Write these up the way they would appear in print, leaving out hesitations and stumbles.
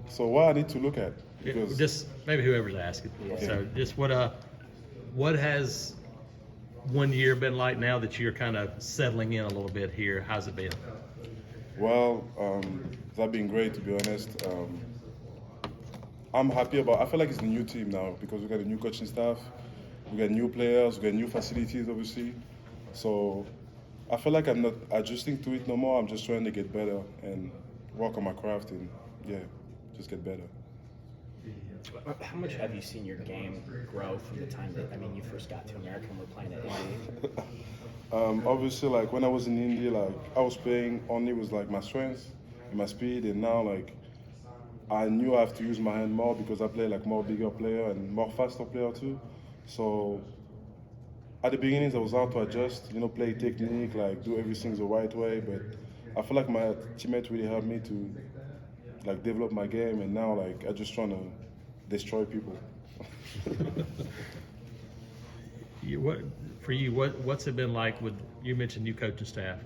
So what I need to look at? Because Just maybe whoever's asking. Okay. So just what has 1 year been like now that you're kind of settling in a little bit here? How's it been? well, that's been great to be honest. I'm happy about. I feel like it's a new team now because we got a new coaching staff, we got new players, we got new facilities, obviously. So I feel like I'm not adjusting to it no more. I'm just trying to get better and work on my craft and yeah, just get better. How much have you seen your game grow from the time that you first got to America and were playing at Indy? Obviously, like when I was in India, like I was playing only with like my strength and my speed, and now like I knew I have to use my hand more because I play like more bigger player and more faster player too. So at the beginnings, I was hard to adjust, play technique, like do everything the right way. But I feel like my teammates really helped me to like develop my game, and now like I just trying to destroy people. What's it been like with, you mentioned new coaching staff,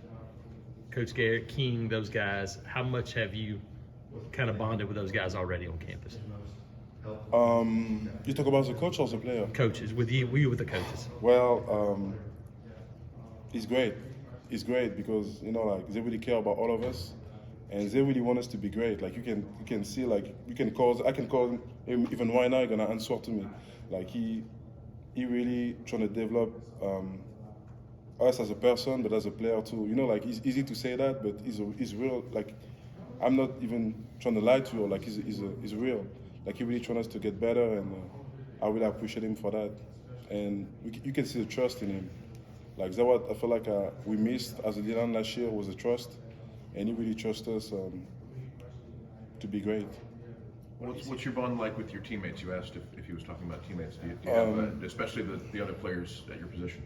Coach Garrett, King, those guys? How much have you kind of bonded with those guys already on campus? You talk about the coach or the player? Coaches, with you with the coaches. Well, it's great. It's great because like they really care about all of us, and they really want us to be great. Like you can see, like I can call him even right now. He's gonna answer to me. Like he really trying to develop us as a person, but as a player too. Like it's easy to say that, but it's real. Like I'm not even trying to lie to you. Like he's real. Like he really trying us to get better, and I really appreciate him for that. And you can see the trust in him. Like that's what I feel like we missed as a Dylan last year was the trust, and he really trusts us to be great. What's your bond like with your teammates? You asked if he was talking about teammates. Do you have, especially the other players at your position?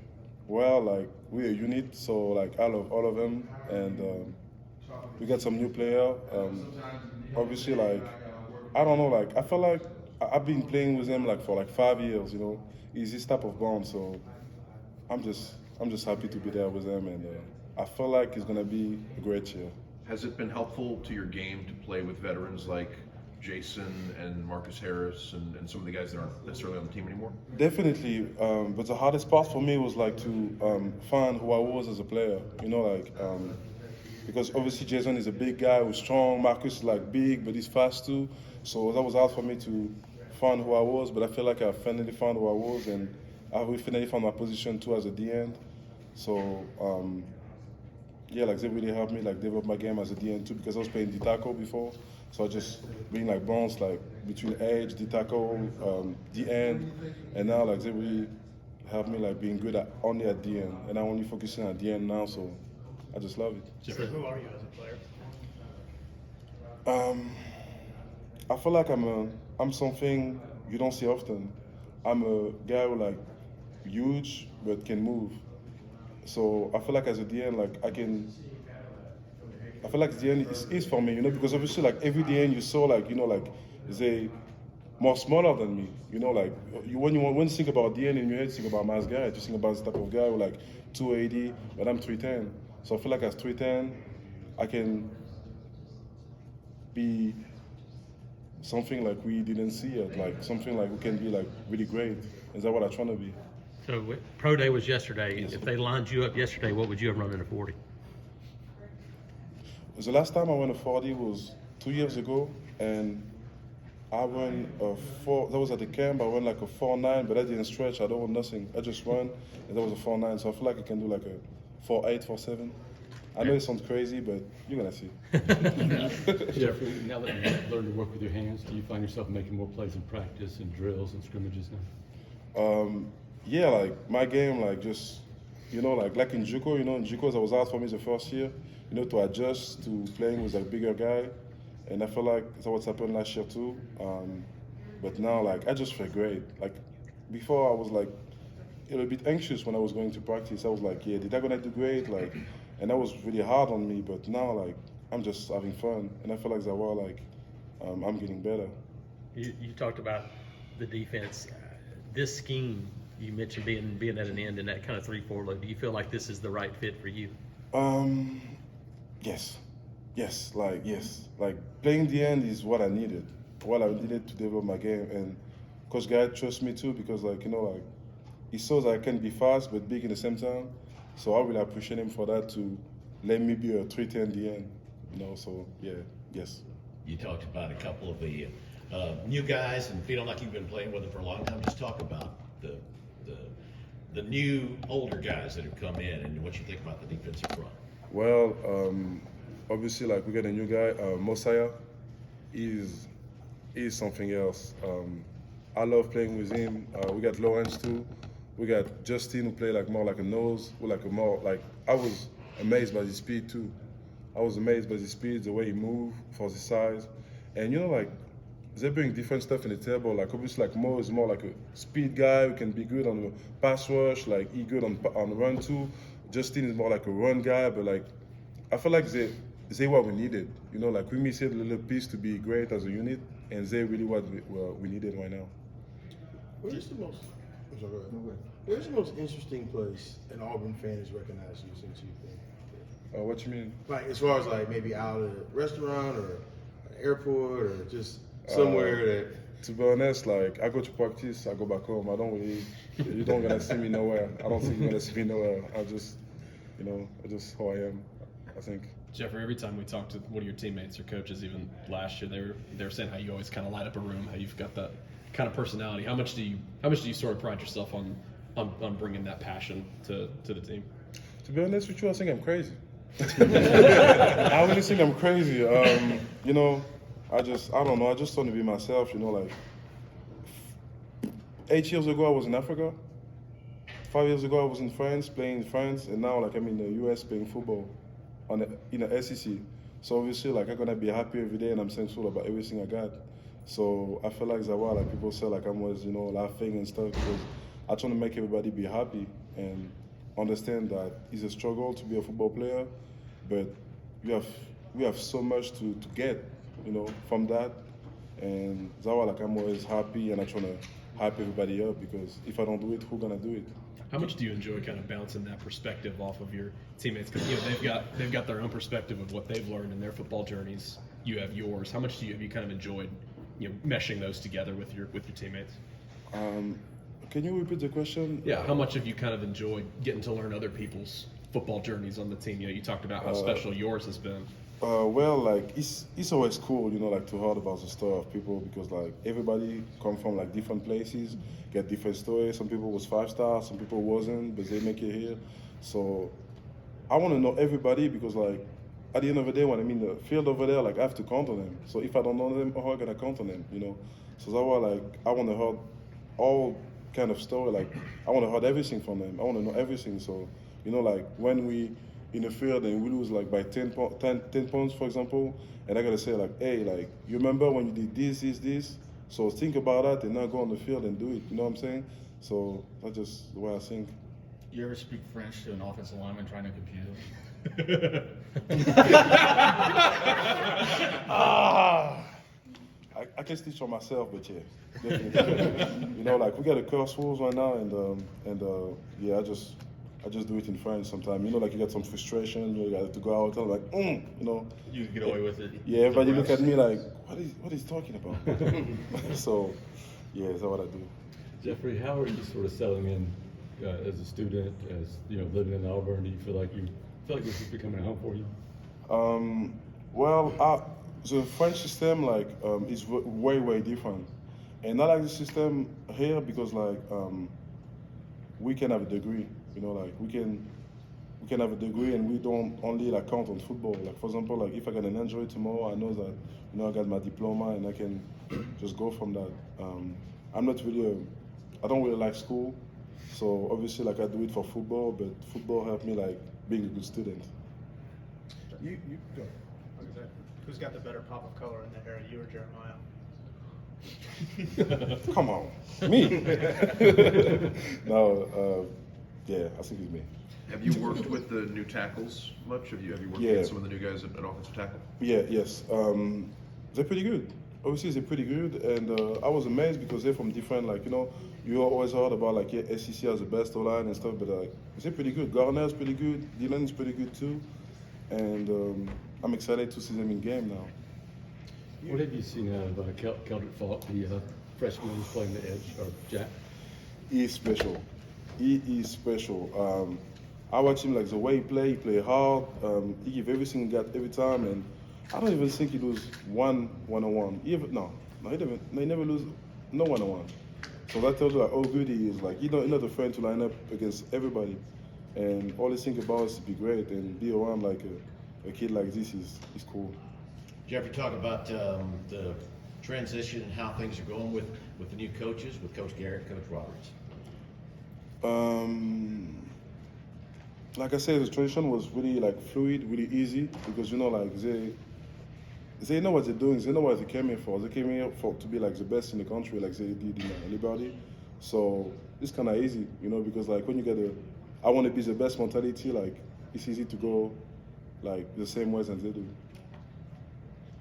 Well, like we're a unit, so like I love all of them, and we got some new player. Obviously, like I don't know, like I feel like I've been playing with him like for like 5 years. He's this type of bond, so I'm just happy to be there with him, and I feel like it's gonna be a great year. Has it been helpful to your game to play with veterans like Jason and Marcus Harris and some of the guys that aren't necessarily on the team anymore? Definitely, but the hardest part for me was like to find who I was as a player. Because obviously Jason is a big guy who's strong. Marcus is like big, but he's fast too. So that was hard for me to find who I was. But I feel like I finally found who I was, and I finally found my position too as a DN. So yeah, like they really helped me like develop my game as a DN too because I was playing D tackle before. So I just being like bounce like between edge, D tackle, DN, and now like they really helped me like being good at only at DN, and I'm only focusing on DN now. So I just love it. So who are you as a player? I feel like I'm something you don't see often. I'm a guy who like huge but can move. So I feel like as a DN, like I feel like DN is for me, because obviously like every DN you saw like like they more smaller than me, like when you think about DN in your head, think about mass guy, just think about this type of guy who like 280, but I'm 310. So I feel like as 310, I can be something like we didn't see yet, like something like we can be like really great. Is that what I'm trying to be? So pro day was yesterday. Yes. If they lined you up yesterday, what would you have run in a 40? The last time I went a 40 was 2 years ago, and I ran a 4. That was at the camp. I went like a 4.9, but I didn't stretch. I don't want nothing. I just ran, and that was a 4.9. So I feel like I can do like a 4.8, 4.7. I know it sounds crazy, but you're gonna see. Jeffrey, now that you've learned to work with your hands, do you find yourself making more plays in practice and drills and scrimmages now? Yeah, like my game, like just like in JUCO, in JUCO, it was hard for me the first year, to adjust to playing with a bigger guy, and I feel like that's what's happened last year too. But now, like I just feel great. Like before, I was like a little bit anxious when I was going to practice. I was like, yeah, did I gonna do great? Like, and that was really hard on me. But now, like I'm just having fun, and I feel like I'm getting better. You talked about the defense. This scheme you mentioned being at an end in that kind of 3-4 look. Do you feel like this is the right fit for you? Yes, Yes, like playing the end is what I needed, what I needed to develop my game, and Coach Guy trusts me too because like like he shows I can be fast but big in the same time. So I really appreciate him for that to let me be a 310 DN, So yeah, yes. You talked about a couple of the new guys and feeling like you've been playing with them for a long time. Just talk about the new older guys that have come in and what you think about the defensive front. Well, obviously, like we got a new guy, Mosiah. He's something else. I love playing with him. We got Lawrence too. We got Justin who play like more like a nose, who like a more like. I was amazed by his speed too. I was amazed by his speed, the way he moved for his size, and like they bring different stuff in the table. Like obviously, like Mo is more like a speed guy who can be good on the pass rush, like he good on run too. Justin is more like a run guy, but like I feel like they what we needed. Like we missed a little piece to be great as a unit, and they really what we needed right now. Where's the most? I'm sorry, go ahead. No, go ahead. Where's the most interesting place an Auburn fan has recognized you since you've been? What you mean? Like as far as like maybe out at a restaurant or an airport or just somewhere that. To be honest, like I go to practice, I go back home. I don't really, you don't gonna see me nowhere. I don't think you're gonna see me nowhere. I just who I am. I think. Jeffrey, every time we talk to one of your teammates or coaches, even last year, they were saying how you always kind of light up a room, how you've got that kind of personality. How much do you sort of pride yourself on bringing that passion to the team? To be honest with you, I think I'm crazy. I really think I'm crazy. I don't know. I just want to be myself. Like 8 years ago, I was in Africa. 5 years ago, I was in France playing in France, and now like I'm in the US playing football in the SEC. So obviously, like I'm gonna be happy every day, and I'm thankful about everything I got. So I feel like Zawa, like people say, like I'm always laughing and stuff because I try to make everybody be happy and understand that it's a struggle to be a football player, but we have so much to get, from that. And Zawa, like I'm always happy, and I try to hype everybody up because if I don't do it, who's gonna do it? How much do you enjoy kind of bouncing that perspective off of your teammates? Because they've got their own perspective of what they've learned in their football journeys. You have yours. How much have you kind of enjoyed, meshing those together with your teammates? Can you repeat the question? Yeah. How much have you kind of enjoyed getting to learn other people's football journeys on the team? You talked about how special yours has been. Well, like it's always cool, like to hear about the story of people because like everybody come from like different places, get different stories. Some people was 5-star, some people wasn't, but they make it here. So I want to know everybody because like at the end of the day, when I'm in the field over there, like I have to count on them. So if I don't know them, how am I gonna count on them? So that's why like I want to hear all kind of story. Like I want to hear everything from them. I want to know everything. So like when we in the field and we lose like by 10 points, for example, and I gotta say like, hey, like you remember when you did this, so think about that and now go on the field and do it. You know what I'm saying? So that's just the way I think. You ever speak French to an offensive lineman trying to confuse him? I can speak for myself, but yeah, definitely. Like we got a curse rules right now, and yeah, I just do it in French sometimes. Like you got some frustration, you got to go out and like, You get away with it. Yeah, everybody look at me like, what is he talking about? So, yeah, that's what I do. Jeffrey, how are you sort of settling in as a student, as living in Auburn? Do you feel like this is becoming a home for you? Well, the French system is way different, and I like the system here because we can have a degree. We can have a degree and we don't only count on football. Like for example, if I get an injury tomorrow, I know that I got my diploma and I can just go from that. I don't really like school, so obviously I do it for football, but football helped me being a good student. You go. Who's got the better pop of color in that era, you or Jeremiah? Come on, me. No, yeah, I think it's me. Have you worked with the new tackles much? Have you worked with some of the new guys at offensive tackle? Yes. They're pretty good. Obviously, they're pretty good, and I was amazed because they're from different, you always heard about SEC has the best O-line and stuff, but they're pretty good. Garner's pretty good. Dylan's pretty good too. and I'm excited to see them in game now. What have you seen out of Keldrick Falk, the freshman who's playing the edge, or Jack? He is special. He is special. I watch him like the way he play hard. He give everything he got every time, and I don't even think he lose one-on-one. He never lose no one-on-one. So that tells you like how good he is. Like he's not afraid to line up against everybody, and all he think about is to be great and be around like a kid like this is cool. Jeffrey, talk about the transition and how things are going with the new coaches, with Coach Garrett, Coach Roberts. Like I said, the transition was really like fluid, really easy because like they know what they're doing. They know what they came here for. They came here to be like the best in the country, like they did in Liberty. So it's kind of easy, because like when you get I want to be the best mentality, like it's easy to go like the same ways as they do.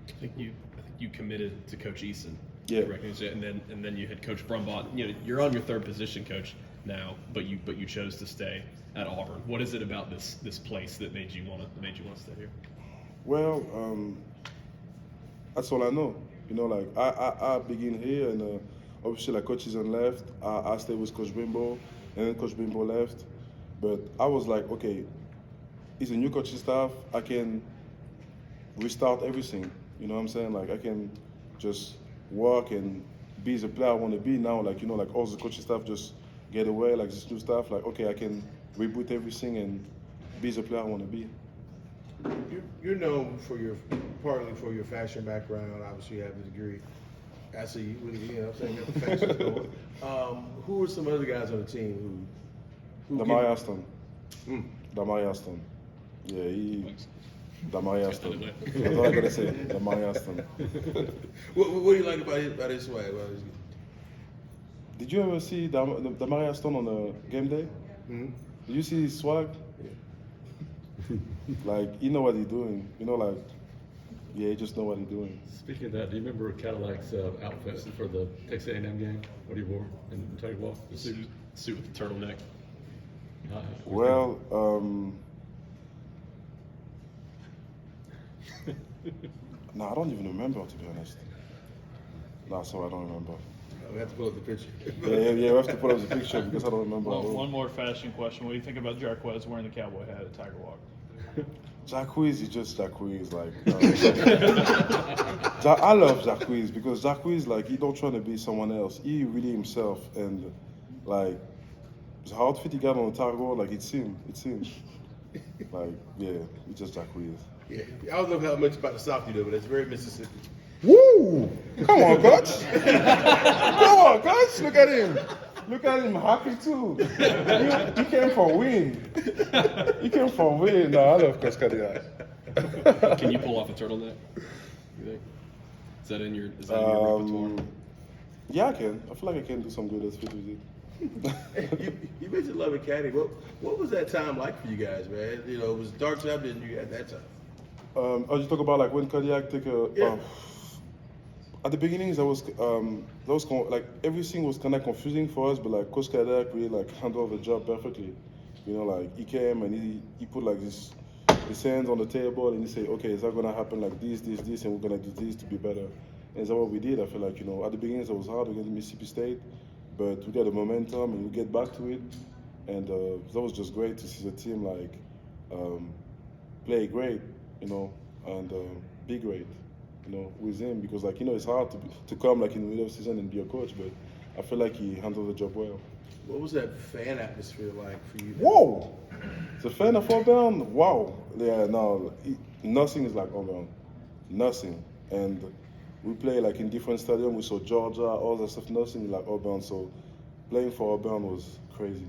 I think you committed to Coach Eason. Yeah. And then you had Coach Brumbaugh. You're on your third position, Coach, now, but you chose to stay at Auburn. What is it about this place that made you want to stay here? Well, that's all I know. Like I begin here, and obviously like Coach Eason left. I stayed with Coach Bimbo, and then Coach Bimbo left. But I was like, okay, it's a new coaching staff. I can restart everything. You know what I'm saying? Like I can just work and be the player I want to be now. Like like all the coaching staff just get away. Like this new staff, like okay, I can reboot everything and be the player I want to be. You're known partly for your fashion background. Obviously, you have a degree. I see you. I'm saying you have the fashion going. Who are some other guys on the team who Damari Aston. Damari Aston. Yeah, Damari Aston. That's all I gotta say. Damari Aston. What do you like about his swag? Did you ever see Damari Aston on a game day? Mm-hmm. Did you see his swag? Like, you know what he's doing. Like, yeah, you just know what he's doing. Speaking of that, do you remember Cadillac's outfit for the Texas A&M game? What he wore in Tug Walk? The suit with the turtleneck. Well, no, I don't even remember, to be honest. No, so I don't remember. We have to pull up the picture. Yeah, we have to pull up the picture because I don't remember. One more fashion question. What do you think about Jarquez wearing the cowboy hat at Tiger Walk? Jacquees is just Jacquees. Like, I love Jacquees because Jacquees, like, he don't try to be someone else. He really himself, and like the outfit he got on the Tiger Walk, like it's him. Like, yeah, it's just Jacquees. Yeah, I don't know how much about the South you know, but it's very Mississippi. Woo! Come on, coach. Come on, coach. Look at him. Look at him, happy too. He came for a win. He came for a win. No, I love Coach Cadillac. Can you pull off a turtleneck? You think? Is that in your repertoire? Yeah, I can. I feel like I can do some good outfit with it. you mentioned Love and Caddy. What was that time like for you guys, man? It was dark time than you at that time. You talk about like when Cadillac take a. Yeah. At the beginning, like everything was kind of confusing for us, but like Coach Cadillac really like handled the job perfectly. Like he came and he put like his hands on the table and he said, okay, is that gonna happen like this, and we're gonna do this to be better. And that's what we did. I feel like at the beginning it was hard against Mississippi State, but we got the momentum and we get back to it, and that was just great to see the team like play great, and be great. With him because like it's hard to come like in the middle of the season and be a coach, but I feel like he handled the job well. What was that fan atmosphere like for you? Whoa! The fan of Auburn, wow. Yeah, no, nothing is like Auburn, nothing. And we play like in different stadiums. We saw Georgia, all that stuff. Nothing like Auburn. So playing for Auburn was crazy.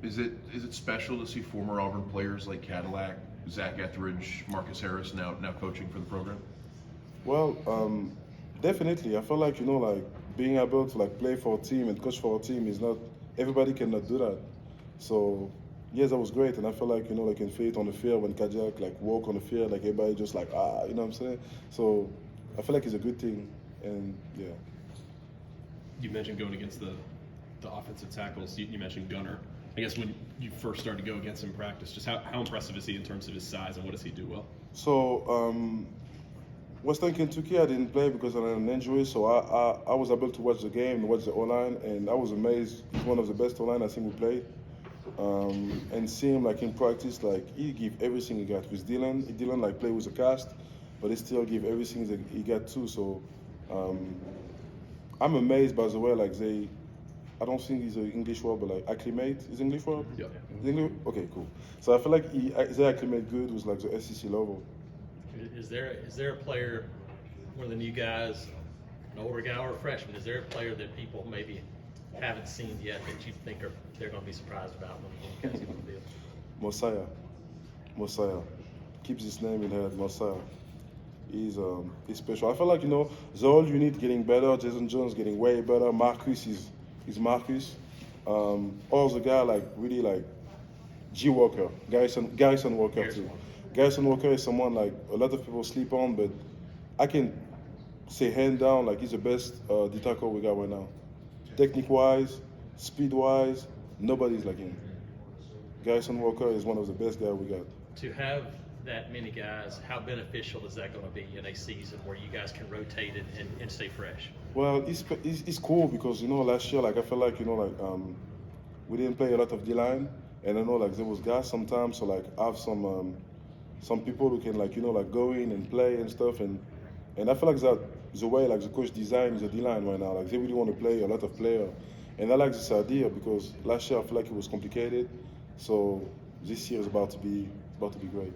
Is it special to see former Auburn players like Cadillac, Zach Etheridge, Marcus Harris now coaching for the program? Well, definitely. I feel like like being able to like play for a team and coach for a team is not everybody cannot do that. So yes, that was great, and I feel like like in faith on the field when Cadillac like walk on the field, like everybody just like you know what I'm saying. So I feel like it's a good thing, and yeah. You mentioned going against the offensive tackles. You mentioned Gunner. I guess when you first started to go against him in practice, just how impressive is he in terms of his size and what does he do well? So Western Kentucky, I didn't play because of an injury, so I was able to watch the game and watch the O-line, and I was amazed. He's one of the best O-line I think we played. And see him like in practice, like he give everything he got. With Dylan, he didn't like play with a cast, but he still give everything that he got too. So I'm amazed by the way like I don't think he's an English word, but like acclimate is English word. Yeah. Is English? Okay, cool. So I feel like they acclimate good with like the SEC level. Is there a player, one of the new guys, an older guy or a freshman? Is there a player that people maybe haven't seen yet that you think they're going to be surprised about when you guys get on the field? Mosiah keeps his name in head. Mosiah. He's special. I feel like the whole unit getting better. Jason Jones getting way better. Marcus is Marcus. All the guy like really like G Walker, Garrison Walker too. Garrison Walker is someone like a lot of people sleep on, but I can say hand down like he's the best D tackle we got right now. Technique wise, speed wise, nobody's like him. Garrison Walker is one of the best guys we got. To have that many guys, how beneficial is that going to be in a season where you guys can rotate it and stay fresh? Well, it's cool because last year like I felt like we didn't play a lot of D line, and I know like there was guys sometimes, so like I have some people who can like like go in and play and stuff, and I feel like that the way like the coach designs the D line right now, like they really want to play a lot of players, and I like this idea because last year I feel like it was complicated, so this year is about to be great.